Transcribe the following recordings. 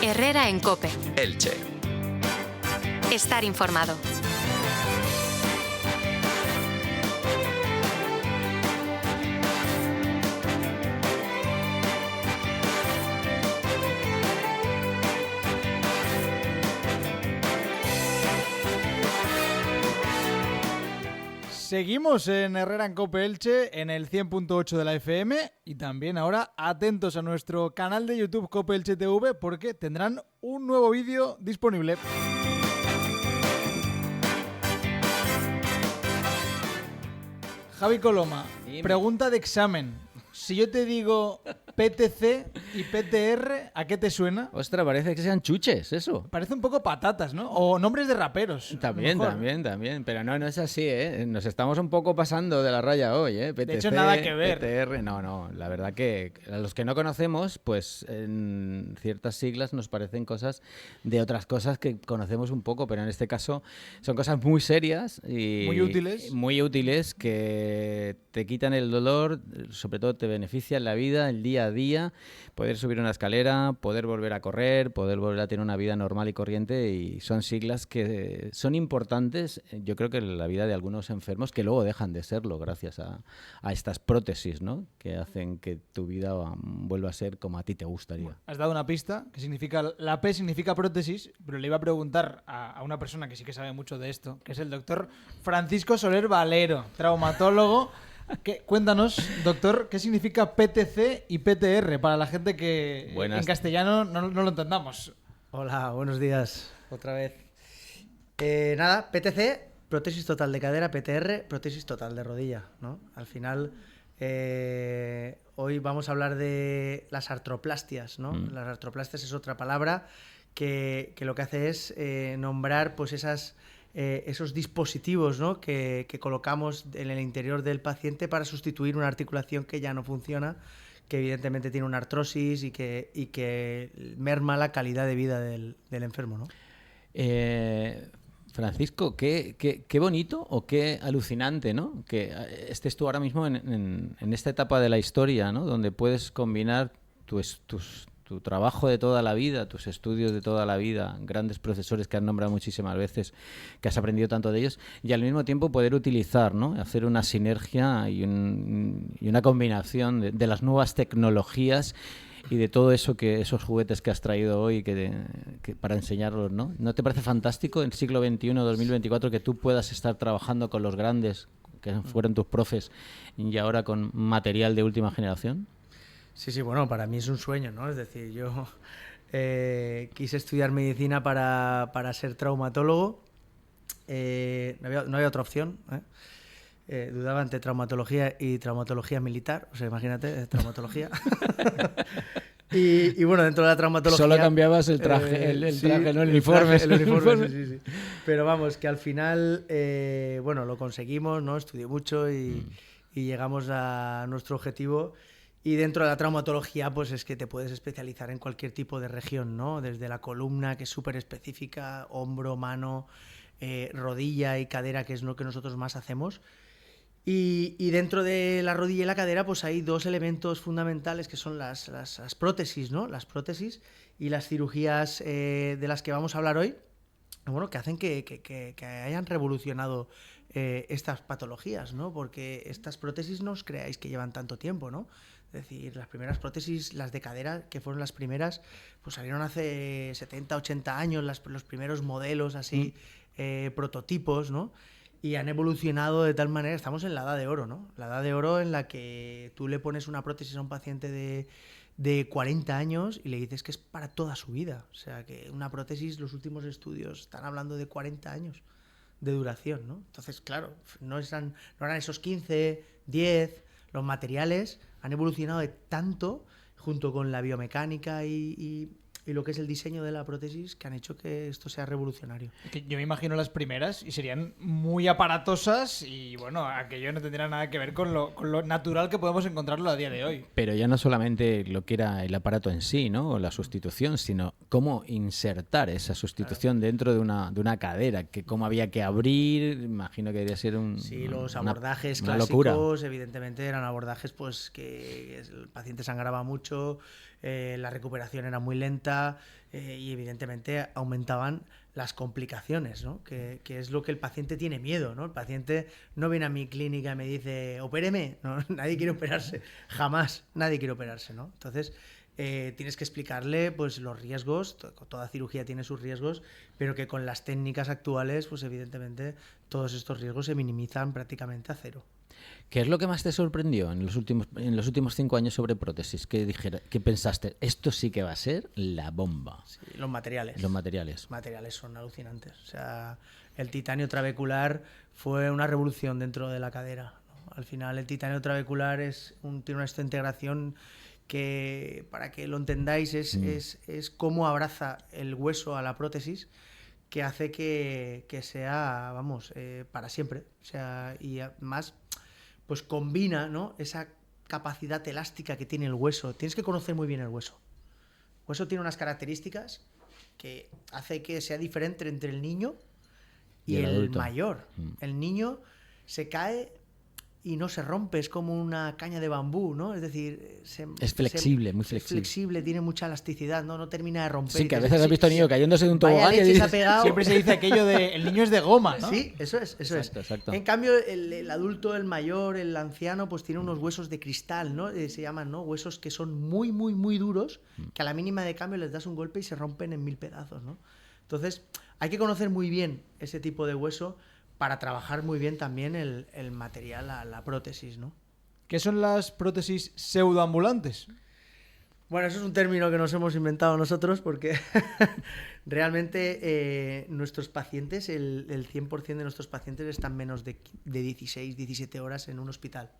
Herrera en COPE. Elche. Estar informado. Seguimos en Herrera en COPE Elche, en el 100.8 de la FM, y también ahora atentos a nuestro canal de YouTube COPE Elche TV, porque tendrán un nuevo vídeo disponible. Javi Coloma, pregunta de examen. Si yo te digo PTC y PTR, ¿a qué te suena? Ostras, parece que sean chuches, eso. Parece un poco patatas, ¿no? O nombres de raperos. También. Pero no es así, ¿eh? Nos estamos un poco pasando de la raya hoy, ¿eh? PTC, de hecho, nada que ver. PTR, no. La verdad que a los que no conocemos, pues en ciertas siglas nos parecen cosas de otras cosas que conocemos un poco, pero en este caso son cosas muy serias y muy útiles que te quitan el dolor, sobre todo te benefician la vida, el día a día, poder subir una escalera, poder volver a correr, poder volver a tener una vida normal y corriente, y son siglas que son importantes, yo creo que en la vida de algunos enfermos que luego dejan de serlo gracias a estas prótesis, ¿no? Que hacen que tu vida vuelva a ser como a ti te gustaría. Has dado una pista, que significa, la P significa prótesis, pero le iba a preguntar a una persona que sí que sabe mucho de esto, que es el doctor Francisco Soler Valero, traumatólogo. Cuéntanos, doctor, ¿qué significa PTC y PTR para la gente que en castellano no lo entendamos? Hola, buenos días, otra vez. Nada, PTC, prótesis total de cadera, PTR, prótesis total de rodilla, ¿no? Al final, hoy vamos a hablar de las artroplastias, ¿no? Las artroplastias es otra palabra que lo que hace es nombrar pues esos dispositivos, ¿no? que colocamos en el interior del paciente para sustituir una articulación que ya no funciona, que evidentemente tiene una artrosis y que merma la calidad de vida del enfermo, ¿no? Francisco, qué bonito o qué alucinante, ¿no? Que estés tú ahora mismo en esta etapa de la historia, ¿no? Donde puedes combinar tu trabajo de toda la vida, tus estudios de toda la vida, grandes profesores que has nombrado muchísimas veces, que has aprendido tanto de ellos, y al mismo tiempo poder utilizar, ¿no? Hacer una sinergia y una combinación de las nuevas tecnologías y de todo eso, esos juguetes que has traído hoy que para enseñarlos, ¿no? ¿No te parece fantástico en el siglo XXI, 2024, que tú puedas estar trabajando con los grandes que fueron tus profes y ahora con material de última generación? Sí, bueno, para mí es un sueño, ¿no? Es decir, yo quise estudiar medicina para ser traumatólogo. No había otra opción, ¿eh? Dudaba entre traumatología y traumatología militar. O sea, imagínate, traumatología. y bueno, dentro de la traumatología... Solo cambiabas el traje, el traje, ¿no? El uniforme. El uniforme, sí. Pero vamos, que al final, bueno, lo conseguimos, ¿no? Estudié mucho y llegamos a nuestro objetivo. Y dentro de la traumatología, pues es que te puedes especializar en cualquier tipo de región, ¿no? Desde la columna, que es súper específica, hombro, mano, rodilla y cadera, que es lo que nosotros más hacemos. Y dentro de la rodilla y la cadera, pues hay dos elementos fundamentales que son las prótesis, ¿no? Las prótesis y las cirugías de las que vamos a hablar hoy, bueno, que hacen que hayan revolucionado estas patologías, ¿no? Porque estas prótesis no os creáis que llevan tanto tiempo, ¿no? Es decir, las primeras prótesis, las de cadera, que fueron las primeras, pues salieron hace 70, 80 años, los primeros modelos así, prototipos, ¿no? Y han evolucionado de tal manera, estamos en la edad de oro, ¿no? La edad de oro en la que tú le pones una prótesis a un paciente de 40 años y le dices que es para toda su vida. O sea, que una prótesis, los últimos estudios están hablando de 40 años de duración, ¿no? Entonces, claro, no eran esos 15, 10, los materiales han evolucionado de tanto junto con la biomecánica y lo que es el diseño de la prótesis que han hecho que esto sea revolucionario. Que yo me imagino las primeras y serían muy aparatosas y bueno, aquello no tendría nada que ver con lo natural que podemos encontrarlo a día de hoy. Pero ya no solamente lo que era el aparato en sí, ¿no? O la sustitución, sino cómo insertar esa sustitución dentro de una cadera, que cómo había que abrir, imagino que debería ser los abordajes una clásicos, locura. Evidentemente eran abordajes pues que el paciente sangraba mucho, la recuperación era muy lenta alta y evidentemente aumentaban las complicaciones, ¿no? Que es lo que el paciente tiene miedo, ¿no? El paciente no viene a mi clínica y me dice, opéreme, no, nadie quiere operarse, jamás nadie quiere operarse, ¿no? Entonces tienes que explicarle pues los riesgos, toda cirugía tiene sus riesgos, pero que con las técnicas actuales pues evidentemente todos estos riesgos se minimizan prácticamente a cero. ¿Qué es lo que más te sorprendió en los últimos 5 años sobre prótesis? ¿Qué pensaste? Esto sí que va a ser la bomba. Sí, los materiales. Los materiales. Los materiales son alucinantes. O sea, el titanio trabecular fue una revolución dentro de la cadera, ¿no? Al final el titanio trabecular tiene una integración que, para que lo entendáis, es cómo abraza el hueso a la prótesis, que hace que sea, vamos, para siempre. O sea, y además pues combina, ¿no?, esa capacidad elástica que tiene el hueso. Tienes que conocer muy bien el hueso. El hueso tiene unas características que hace que sea diferente entre el niño y el adulto. mayor. El niño se cae y no se rompe, es como una caña de bambú, ¿no? Es decir, es flexible, muy flexible. Es flexible, tiene mucha elasticidad, no termina de romper. Sí, que a veces has visto niño cayéndose de un vaya tobogán y leche se dices, ha pegado. Siempre se dice aquello de el niño es de goma, ¿no? Sí, eso es. Exacto. En cambio, el adulto, el mayor, el anciano, pues tiene unos huesos de cristal, ¿no? Se llaman, ¿no?, huesos que son muy, muy, muy duros, que a la mínima de cambio les das un golpe y se rompen en 1000 pedazos, ¿no? Entonces, hay que conocer muy bien ese tipo de hueso para trabajar muy bien también el material, la prótesis, ¿no? ¿Qué son las prótesis pseudoambulantes? Bueno, eso es un término que nos hemos inventado nosotros porque realmente nuestros pacientes, el 100% de nuestros pacientes están menos de 16, 17 horas en un hospital.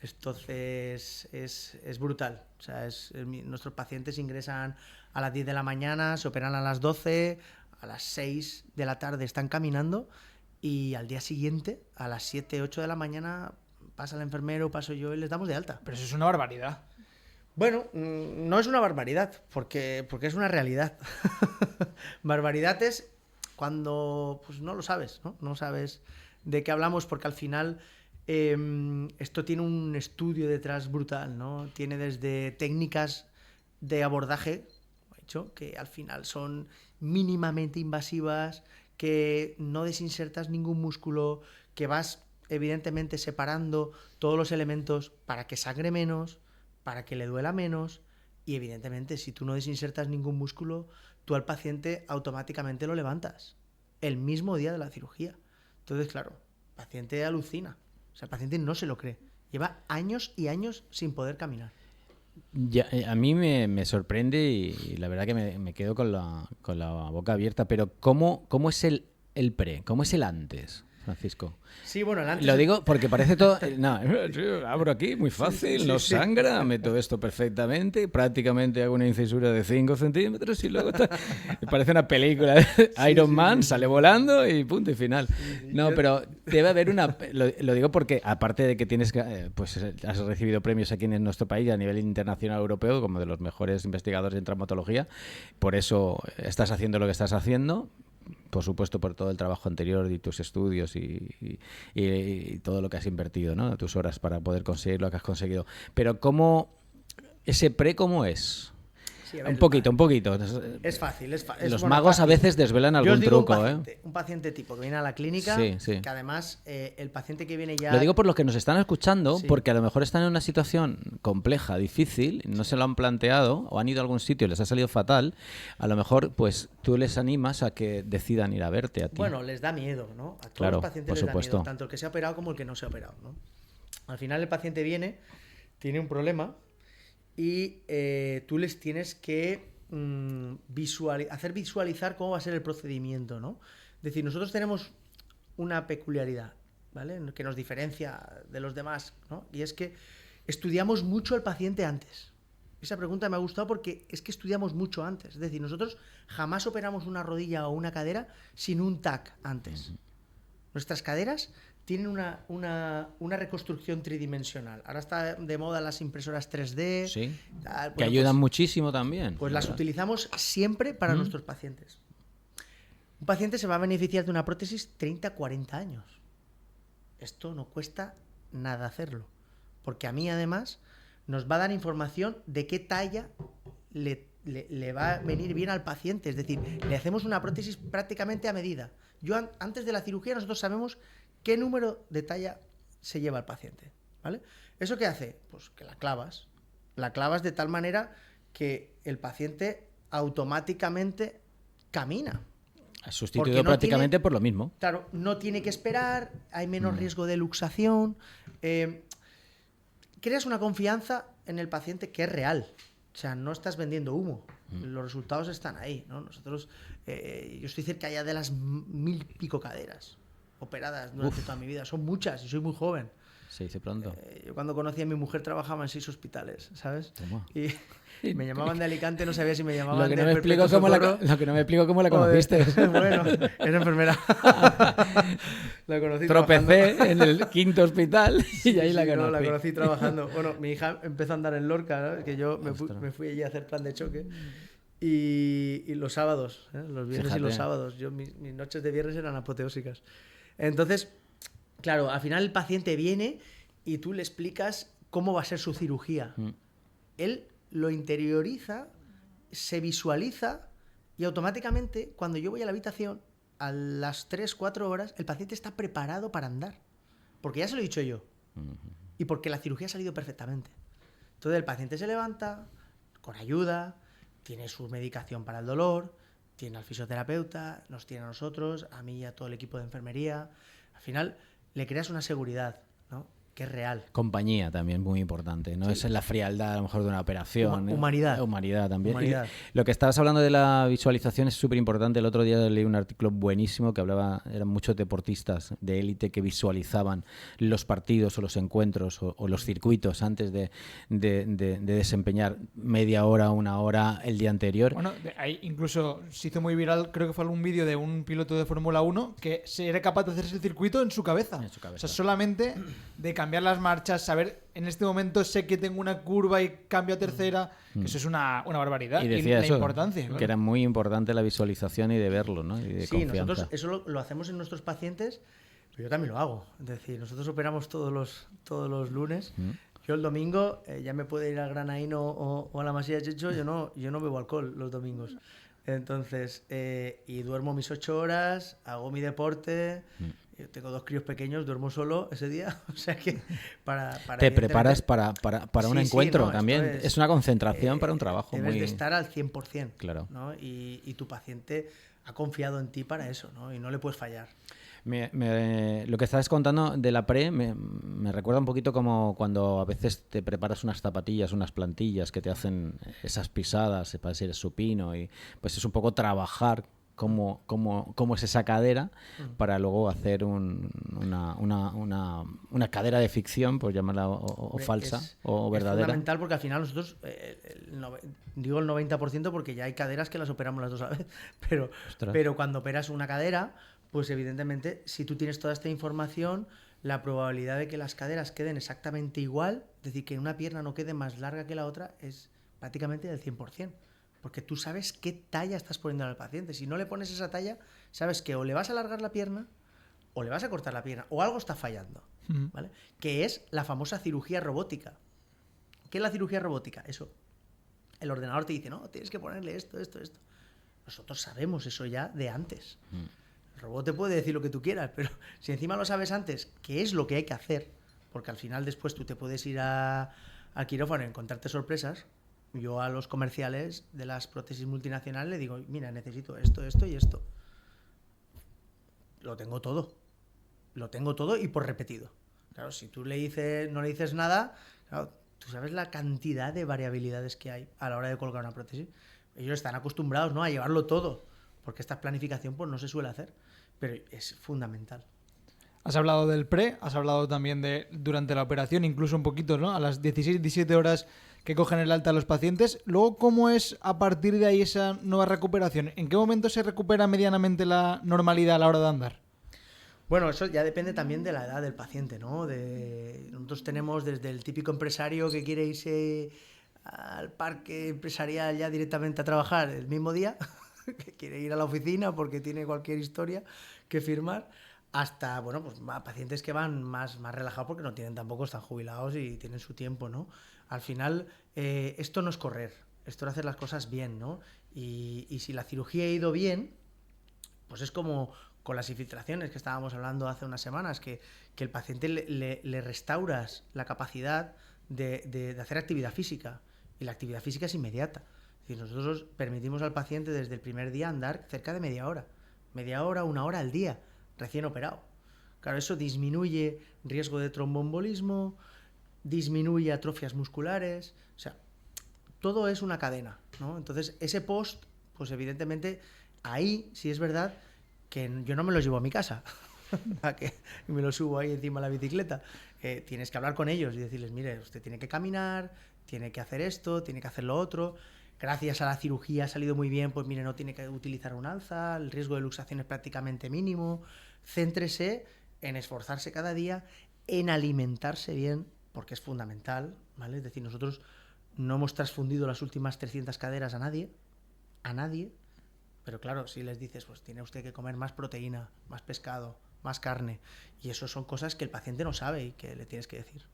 Entonces es brutal. O sea, nuestros pacientes ingresan a las 10 de la mañana, se operan a las 12, a las 6 de la tarde están caminando y al día siguiente, a las 7, 8 de la mañana, pasa el enfermero, paso yo y les damos de alta. Pero eso es una barbaridad. Bueno, no es una barbaridad, porque es una realidad. Barbaridad es cuando pues no lo sabes, ¿no? No sabes de qué hablamos, porque al final esto tiene un estudio detrás brutal, ¿no? Tiene desde técnicas de abordaje, que al final son mínimamente invasivas, que no desinsertas ningún músculo, que vas evidentemente separando todos los elementos para que sangre menos, para que le duela menos, y evidentemente si tú no desinsertas ningún músculo, tú al paciente automáticamente lo levantas el mismo día de la cirugía. Entonces, claro, el paciente alucina, o sea, el paciente no se lo cree, lleva años y años sin poder caminar. Ya, a mí me sorprende y la verdad que me quedo con la boca abierta, pero ¿cómo es el pre? ¿Cómo es el antes, Francisco? Sí, bueno, el antes... Lo digo porque parece todo... No, abro aquí, muy fácil, sí, no sí. sangra, meto esto perfectamente, prácticamente hago una incisura de 5 centímetros y luego parece una película de Iron Man, sale volando y punto y final. No, pero debe haber una... Lo digo porque, aparte de que tienes que... Pues has recibido premios aquí en nuestro país a nivel internacional europeo como de los mejores investigadores en traumatología, por eso estás haciendo lo que estás haciendo, por supuesto por todo el trabajo anterior y tus estudios y todo lo que has invertido, ¿no? Tus horas para poder conseguir lo que has conseguido. Pero ese pre, ¿cómo es? Sí, a ver, Un poquito. Es fácil. Los bueno, magos fácil. a veces desvelan Yo os algún digo truco, un paciente tipo que viene a la clínica, Sí. que además el paciente que viene ya... Lo digo por los que nos están escuchando, Sí. porque a lo mejor están en una situación compleja, difícil, no se lo han planteado o han ido a algún sitio y les ha salido fatal. A lo mejor pues tú les animas a que decidan ir a verte a ti. Bueno, les da miedo, ¿no? A todos Claro, los pacientes por les da supuesto. miedo, tanto el que se ha operado como el que no se ha operado, ¿no? Al final el paciente viene, tiene un problema y tú les tienes que hacer visualizar cómo va a ser el procedimiento, ¿no? Es decir, nosotros tenemos una peculiaridad, ¿vale?, que nos diferencia de los demás, ¿no? Y es que estudiamos mucho al paciente antes. Esa pregunta me ha gustado porque es que estudiamos mucho antes. Es decir, nosotros jamás operamos una rodilla o una cadera sin un TAC antes. Nuestras caderas tienen una reconstrucción tridimensional. Ahora está de moda las impresoras 3D. Sí. Tal. Que Bueno, ayudan pues, muchísimo también. pues las utilizamos siempre para nuestros pacientes. Un paciente se va a beneficiar de una prótesis 30, 40 años. Esto no cuesta nada hacerlo. Porque a mí, además, nos va a dar información de qué talla le le va a venir bien al paciente. Es decir, le hacemos una prótesis prácticamente a medida. Antes de la cirugía nosotros sabemos qué número de talla se lleva el paciente, ¿vale? ¿Eso qué hace? Pues que la clavas. La clavas de tal manera que el paciente automáticamente camina. Sustituido prácticamente por lo mismo. Claro, no tiene que esperar, hay menos riesgo de luxación. Creas una confianza en el paciente que es real. O sea, no estás vendiendo humo. Los resultados están ahí, ¿no? Nosotros, yo estoy cerca ya de las 1000 y pico caderas operadas durante toda mi vida. Son muchas y soy muy joven. Se dice pronto. Yo cuando conocí a mi mujer trabajaba en 6 hospitales, ¿sabes? Toma. Y me llamaban de Alicante, no sabía si me llamaban Lo que de no me explico cómo la o de- conociste. Bueno, era enfermera. La conocí Tropecé en el 5.º hospital y ahí la Sí, conocí. no, la conocí trabajando. Bueno, mi hija empezó a andar en Lorca, ¿no? Que yo Ostras. me fui allí a hacer plan de choque. Y los sábados, los viernes y los Fíjate. sábados. Mis noches de viernes eran apoteósicas. Entonces, claro, al final el paciente viene y tú le explicas cómo va a ser su cirugía. Él lo interioriza, se visualiza y automáticamente, cuando yo voy a la habitación, a las 3-4 horas, el paciente está preparado para andar. Porque ya se lo he dicho yo. Y porque la cirugía ha salido perfectamente. Entonces el paciente se levanta, con ayuda, tiene su medicación para el dolor, tiene al fisioterapeuta, nos tiene a nosotros, a mí y a todo el equipo de enfermería. Al final le creas una seguridad, ¿no? Que es real. Compañía también, muy importante. No es la frialdad a lo mejor de una operación. Humanidad. Humanidad también. Humanidad. Y lo que estabas hablando de la visualización es súper importante. El otro día leí un artículo buenísimo que hablaba, eran muchos deportistas de élite que visualizaban los partidos o los encuentros o los circuitos antes de desempeñar media hora, una hora el día anterior. Bueno, ahí incluso se hizo muy viral, creo que fue algún vídeo de un piloto de Fórmula 1 que se era capaz de hacerse el circuito en su cabeza. En su cabeza. O sea, solamente de cambiar las marchas, saber, en este momento sé que tengo una curva y cambio a tercera, que eso es una barbaridad. Y decía la eso, importancia. Claro. que era muy importante la visualización y de verlo, ¿no? Y de Sí, confianza. nosotros eso lo hacemos en nuestros pacientes, pero yo también lo hago. Es decir, nosotros operamos todos los lunes. Yo el domingo ya me puede ir al Granaíno o a la Masía de Checho, yo no bebo alcohol los domingos. Entonces, y duermo mis 8 horas, hago mi deporte. Yo tengo 2 críos pequeños, duermo solo ese día. O sea que para Te evidentemente- preparas para un Sí, sí, encuentro no, esto también. Es una concentración para un trabajo debes muy... de estar al 100%. Claro. ¿no? Y tu paciente ha confiado en ti para eso, ¿no? Y no le puedes fallar. Lo que estabas contando de la pre me recuerda un poquito como cuando a veces te preparas unas zapatillas, unas plantillas que te hacen esas pisadas para ser supino y pues es un poco trabajar cómo es esa cadera para luego hacer una cadera de ficción, por llamarla o falsa o Es verdadera. fundamental porque al final nosotros, digo el 90% porque ya hay caderas que las operamos las dos a la vez, Ostras. pero cuando operas una cadera, pues evidentemente si tú tienes toda esta información, la probabilidad de que las caderas queden exactamente igual, es decir, que una pierna no quede más larga que la otra, es prácticamente del 100%. Porque tú sabes qué talla estás poniendo al paciente. Si no le pones esa talla, sabes que o le vas a alargar la pierna o le vas a cortar la pierna o algo está fallando, ¿vale? Que es la famosa cirugía robótica. ¿Qué es la cirugía robótica? Eso. El ordenador te dice, no, tienes que ponerle esto. Nosotros sabemos eso ya de antes. El robot te puede decir lo que tú quieras, pero si encima lo sabes antes, qué es lo que hay que hacer, porque al final después tú te puedes ir al quirófano y encontrarte sorpresas. Yo a los comerciales de las prótesis multinacionales le digo, mira, necesito esto y esto. Lo tengo todo y por repetido. Claro, si tú no le dices nada, claro, tú sabes la cantidad de variabilidades que hay a la hora de colocar una prótesis. Ellos están acostumbrados, ¿no?, a llevarlo todo, porque esta planificación pues no se suele hacer, pero es fundamental. Has hablado del pre, has hablado también de durante la operación, incluso un poquito, ¿no? A las 16-17 horas que cogen el alta a los pacientes. Luego, ¿cómo es a partir de ahí esa nueva recuperación? ¿En qué momento se recupera medianamente la normalidad a la hora de andar? Bueno, eso ya depende también de la edad del paciente, ¿no? Nosotros tenemos desde el típico empresario que quiere irse al parque empresarial ya directamente a trabajar el mismo día, que quiere ir a la oficina porque tiene cualquier historia que firmar, hasta, bueno, pues pacientes que van más relajados porque no tienen tampoco, están jubilados y tienen su tiempo, ¿no? Al final, esto no es correr. esto era hacer las cosas bien, ¿no? Y si la cirugía ha ido bien, pues es como con las infiltraciones que estábamos hablando hace unas semanas, que el paciente le restauras la capacidad de hacer actividad física, y la actividad física es inmediata. Es decir, nosotros permitimos al paciente desde el primer día andar cerca de media hora, 1 hora al día, recién operado. Claro, eso disminuye riesgo de tromboembolismo, disminuye atrofias musculares, o sea, todo es una cadena, ¿no? Entonces, ese post, pues evidentemente, ahí sí es verdad que yo no me lo llevo a mi casa, que me lo subo ahí encima de la bicicleta. Tienes que hablar con ellos y decirles, mire, usted tiene que caminar, tiene que hacer esto, tiene que hacer lo otro. Gracias a la cirugía ha salido muy bien, pues mire, no tiene que utilizar un alza, el riesgo de luxación es prácticamente mínimo. Céntrese en esforzarse cada día, en alimentarse bien, porque es fundamental, ¿vale? Es decir, nosotros no hemos transfundido las últimas 300 caderas a nadie, pero claro, si les dices, pues tiene usted que comer más proteína, más pescado, más carne, y eso son cosas que el paciente no sabe y que le tienes que decir.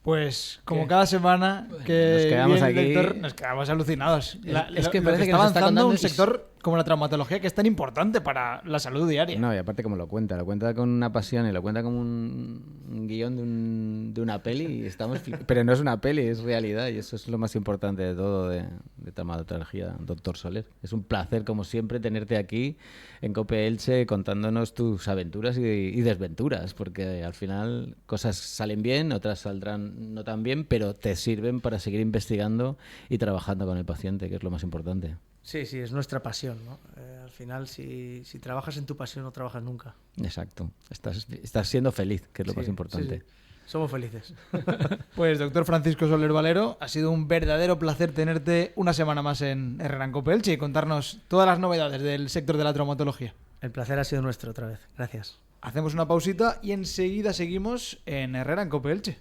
Pues como ¿Qué? cada semana que Nos quedamos viene el aquí. doctor, nos quedamos alucinados. Es que Lo parece que está nos está avanzando contando un es- sector como la traumatología, que es tan importante para la salud diaria. No, y aparte como lo cuenta con una pasión y lo cuenta como un guión de una peli y estamos pero no es una peli, es realidad y eso es lo más importante de todo de traumatología, doctor Soler. Es un placer como siempre tenerte aquí en Cope Elche contándonos tus aventuras y desventuras, porque al final cosas salen bien, otras saldrán no tan bien, pero te sirven para seguir investigando y trabajando con el paciente, que es lo más importante. Sí, es nuestra pasión, ¿no? Al final, si trabajas en tu pasión, no trabajas nunca. Exacto. Estás siendo feliz, que es lo Sí, más importante. sí. Somos felices. Pues doctor Francisco Soler Valero, ha sido un verdadero placer tenerte una semana más en Herrera en Cope Elche y contarnos todas las novedades del sector de la traumatología. El placer ha sido nuestro otra vez. Gracias. Hacemos una pausita y enseguida seguimos en Herrera en Cope Elche.